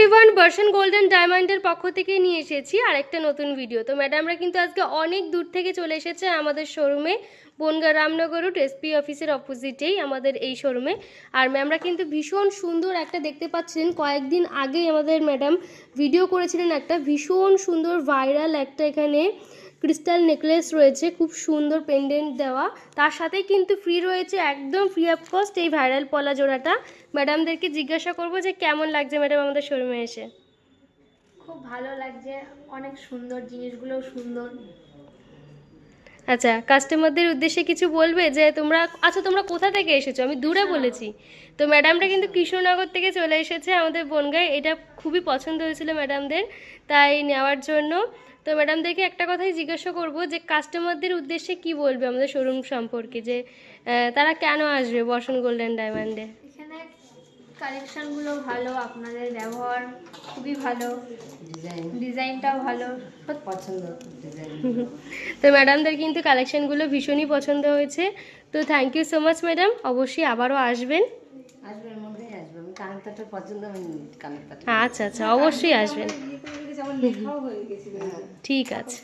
Everyone, বর্ষণ golden ডায়মন্ডের পক্ষ থেকে নিয়ে এসেছি আরেকটা নতুন ভিডিও। তো ম্যাডামরা কিন্তু আজকে অনেক দূর থেকে চলে এসেছে আমাদের শোরুমে, বনগাঁ রামনগর রোড এসপি অফিসের অপোজিটেই আমাদের এই শোরুমে। আর ম্যামরা কিন্তু ভীষণ সুন্দর একটা দেখতে পাচ্ছেন, কয়েকদিন আগেই আমাদের ম্যাডাম ভিডিও করেছিলেন একটা ভীষণ সুন্দর ভাইরাল একটা এখানে ক্রিস্টাল নেকলেস রয়েছে, খুব সুন্দর পেন্ডেন্ট দেওয়া, তার সাথেই কিন্তু ফ্রি রয়েছে, একদম ফ্রি অফ কস্ট এই ভাইরাল পলা জোড়াটা। ম্যাডামদেরকে জিজ্ঞাসা করবো যে কেমন লাগছে ম্যাডাম আমাদের শোরুমে এসে। খুব ভালো লাগছে, অনেক সুন্দর, জিনিসগুলোও সুন্দর। আচ্ছা, কাস্টমারদের উদ্দেশ্যে কিছু বলবে যে তোমরা, আচ্ছা তোমরা কোথা থেকে এসেছো? আমি দূরে বলেছি। তো ম্যাডামটা কিন্তু কৃষ্ণনগর থেকে চলে এসেছে আমাদের বনগাঁয়, এটা খুবই পছন্দ হয়েছিল ম্যাডামদের, তাই নেওয়ার জন্য। তো ম্যাডামদেরকে একটা কথাই জিজ্ঞাসা করব যে কাস্টমারদের উদ্দেশ্যে কি বলবে আমাদের শোরুম সম্পর্কে, যে তারা কেন আসবে বর্ষণ গোল্ডেন ডায়মন্ডে। এখানে কালেকশনগুলো ভালো, আপনাদের ব্যবহার খুবই ভালো, ডিজাইনটাও ভালো, পছন্দ। তো ম্যাডামদের কিন্তু কালেকশনগুলো ভীষণই পছন্দ হয়েছে। তো thank you so much madam, অবশ্যই আবারও আসবেন। আসবেন, মধ্যেই আসবে। আমি কানেরটা পছন্দ হয়নি, কানেরটা আচ্ছা আচ্ছা, অবশ্যই আসবেন। ঠিক আছে।